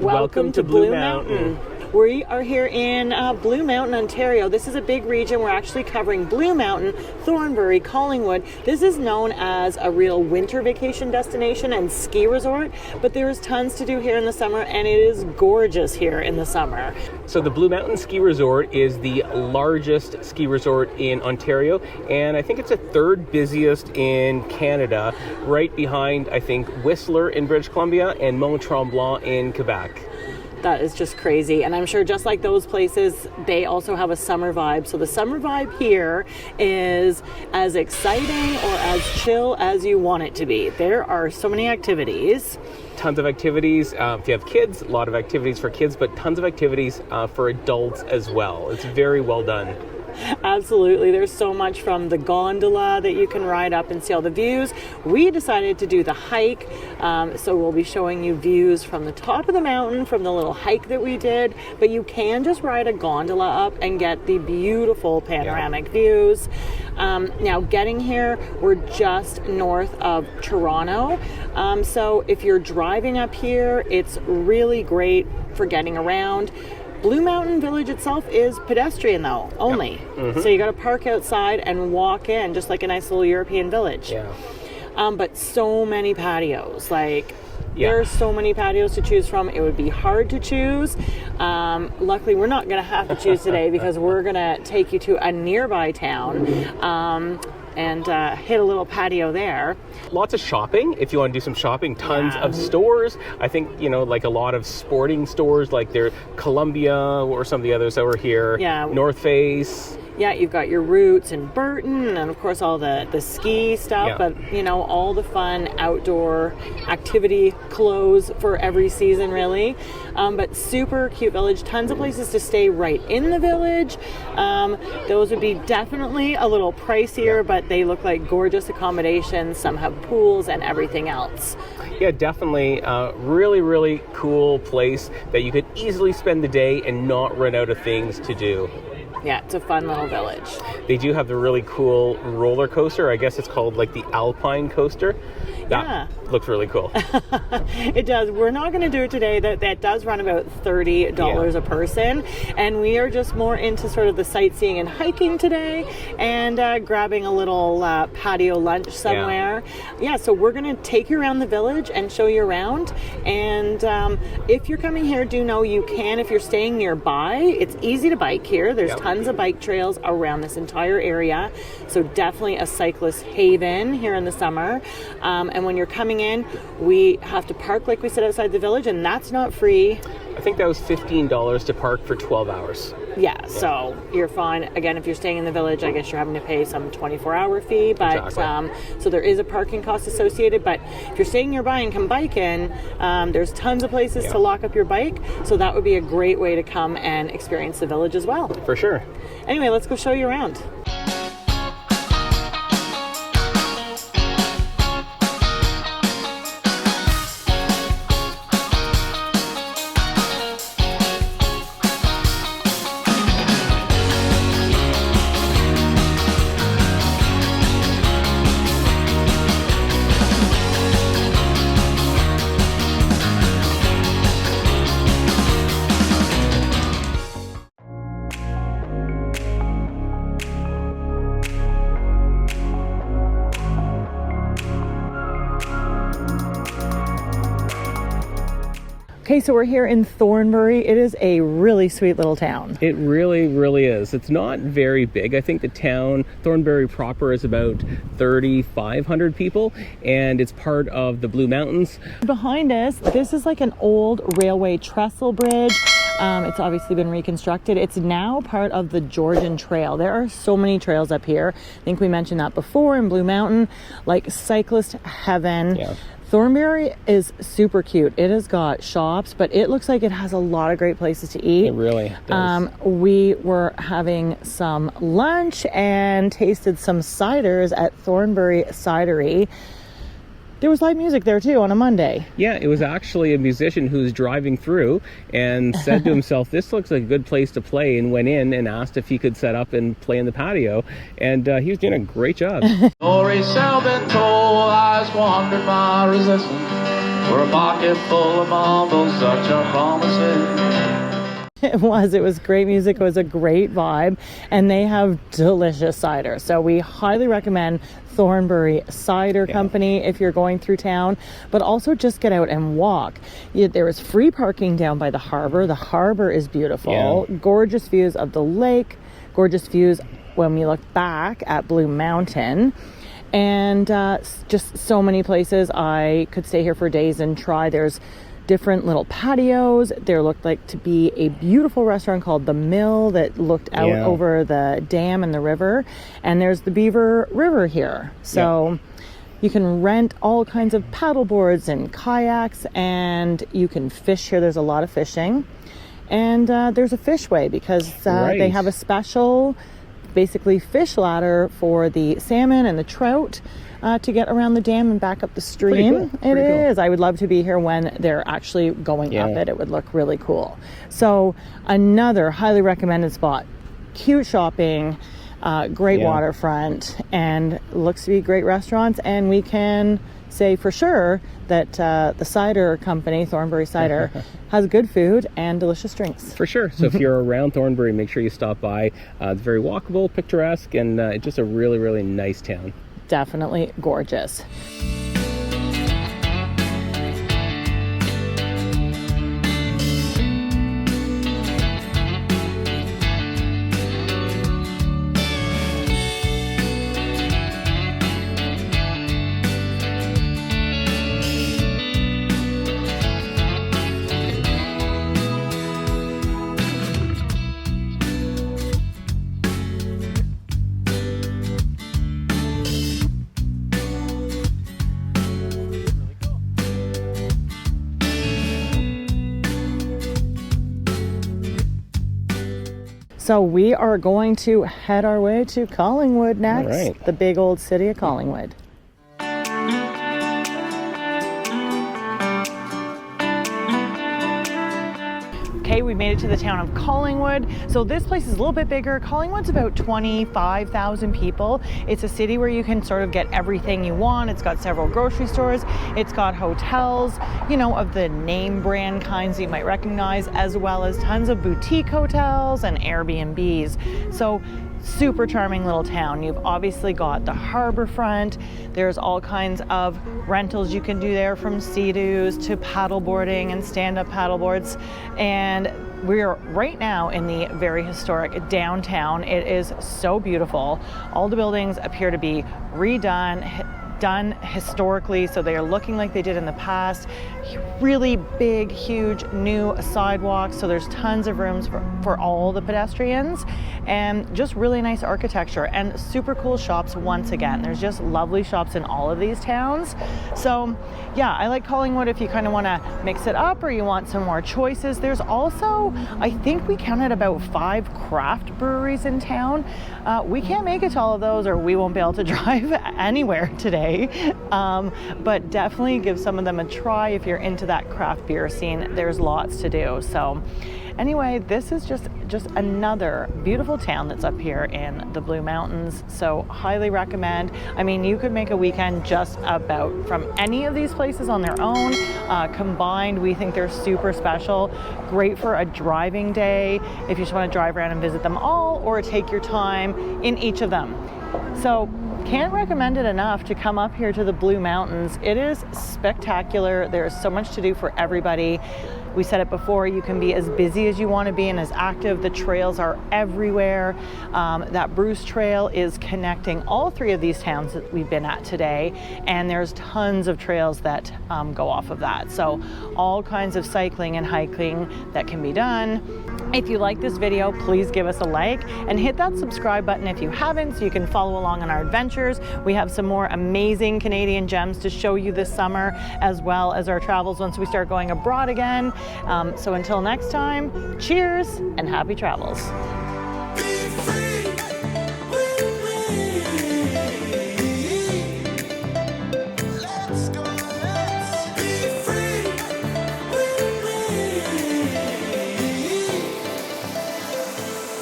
Welcome to Blue Mountain. We are here in Blue Mountain, Ontario. This is a big region. We're actually covering Blue Mountain, Thornbury, Collingwood. This is known as a real winter vacation destination and ski resort, but there's tons to do here in the summer, and it is gorgeous here in the summer. So the Blue Mountain Ski Resort is the largest ski resort in Ontario, and I think it's the third busiest in Canada, right behind, I think, Whistler in British Columbia and Mont Tremblant in Quebec. That is just crazy. And I'm sure just like those places, they also have a summer vibe. So the summer vibe here is as exciting or as chill as you want it to be. There are so many activities. Tons of activities. If you have kids, a lot of activities for kids, but tons of activities for adults as well. It's very well done. Absolutely. There's so much from the gondola that you can ride up and see all the views. We decided to do the hike, so we'll be showing you views from the top of the mountain from the little hike that we did, but you can just ride a gondola up and get the beautiful panoramic views. Now getting here, we're just north of Toronto, so if you're driving up here, it's really great for getting around. Blue Mountain Village itself is pedestrian though, only. Yep. Mm-hmm. So you got to park outside and walk in, just like a nice little European village. Yeah. But so many patios, there are so many patios to choose from. It would be hard to choose. Luckily, we're not going to have to choose today because we're going to take you to a nearby town and hit a little patio there. Lots of shopping if you want to do some shopping. Tons of stores. I think, like a lot of sporting stores, like their Columbia or some of the others over here. Yeah. North Face. Yeah, you've got your Roots and Burton, and of course all the ski stuff, but all the fun outdoor activity clothes for every season really. But super cute village, tons of places to stay right in the village. Those would be definitely a little pricier, but they look like gorgeous accommodations. Some have pools and everything else. Yeah, definitely really, really cool place that you could easily spend the day and not run out of things to do. Yeah, it's a fun little village. They do have the really cool roller coaster. I guess it's called like the Alpine coaster. That looks really cool. It does. We're not going to do it today. That does run about $30 a person. And we are just more into sort of the sightseeing and hiking today and grabbing a little patio lunch somewhere. Yeah, so we're going to take you around the village and show you around. And if you're coming here, do know you can, if you're staying nearby, it's easy to bike here. There's tons of bike trails around this entire area. So definitely a cyclist haven here in the summer. And when you're coming in, we have to park, like we said, outside the village, and that's not free. I think that was $15 to park for 12 hours. Yeah, so you're fine. Again, if you're staying in the village, I guess you're having to pay some 24-hour fee. But so there is a parking cost associated. But if you're staying nearby and come bike in, there's tons of places to lock up your bike. So that would be a great way to come and experience the village as well. For sure. Anyway, let's go show you around. Okay, so we're here in Thornbury. It is a really sweet little town. It really, really is. It's not very big. I think the town, Thornbury proper, is about 3,500 people, and it's part of the Blue Mountains. Behind us, this is like an old railway trestle bridge. It's obviously been reconstructed. It's now part of the Georgian Trail. There are so many trails up here. I think we mentioned that before in Blue Mountain, like cyclist heaven. Yeah. Thornbury is super cute. It has got shops, but it looks like it has a lot of great places to eat. It really does. We were having some lunch and tasted some ciders at Thornbury Cidery. There was live music there too on a Monday. Yeah, it was actually a musician who was driving through and said to himself, this looks like a good place to play, and went in and asked if he could set up and play in the patio, and he was doing a great job. Stories have been told, I squandered my resistance. for a pocket full of all those such are promises. It was great music. It was a great vibe, and they have delicious cider. So we highly recommend Thornbury Cider Company if you're going through town, but also just get out and walk. There is free parking down by the harbor. The harbor is beautiful. Gorgeous views of the lake, gorgeous views when we look back at Blue Mountain. And just so many places. I could stay here for days and try. There's different little patios. There looked like to be a beautiful restaurant called The Mill that looked out over the dam and the river. And there's the Beaver River here. So you can rent all kinds of paddle boards and kayaks, and you can fish here. There's a lot of fishing. And there's a fishway because they have a special basically fish ladder for the salmon and the trout to get around the dam and back up the stream. It is. I would love to be here when they're actually going up it. It would look really cool. So another highly recommended spot. Cute shopping, great waterfront, and looks to be great restaurants. And we can say for sure that the cider company, Thornbury Cider, has good food and delicious drinks. For sure. So if you're around Thornbury, make sure you stop by. It's very walkable, picturesque, and it's just a really, really nice town. Definitely gorgeous. So we are going to head our way to Collingwood next, the big old city of Collingwood. Okay, we made it to the town of Collingwood. So this place is a little bit bigger. Collingwood's about 25,000 people. It's a city where you can sort of get everything you want. It's got several grocery stores. It's got hotels, you know, of the name brand kinds you might recognize, as well as tons of boutique hotels and Airbnbs. So super charming little town. You've obviously got the harbor front. There's all kinds of rentals you can do there, from sea-doos to paddleboarding and stand-up paddleboards. And we're right now in the very historic downtown. It is so beautiful. All the buildings appear to be done historically, so they are looking like they did in the past. Really big, huge new sidewalks, so there's tons of rooms for all the pedestrians, and just really nice architecture and super cool shops. Once again, there's just lovely shops in all of these towns. So yeah, I like Collingwood if you kind of want to mix it up or you want some more choices. There's also, I think we counted about 5 craft breweries in town. We can't make it to all of those, or we won't be able to drive anywhere today. But definitely give some of them a try if you're into that craft beer scene. There's lots to do. So anyway, this is just another beautiful town that's up here in the Blue Mountains. So highly recommend. I mean, you could make a weekend just about from any of these places on their own. Combined, we think they're super special. Great for a driving day if you just want to drive around and visit them all, or take your time in each of them. So can't recommend it enough to come up here to the Blue Mountains. It is spectacular. There's so much to do for everybody. We said it before, you can be as busy as you want to be and as active. The trails are everywhere. That Bruce Trail is connecting all 3 of these towns that we've been at today, and there's tons of trails that go off of that. So all kinds of cycling and hiking that can be done. If you like this video, please give us a like and hit that subscribe button if you haven't, so you can follow along on our adventures. We have some more amazing Canadian gems to show you this summer, as well as our travels once we start going abroad again. So until next time, cheers and happy travels.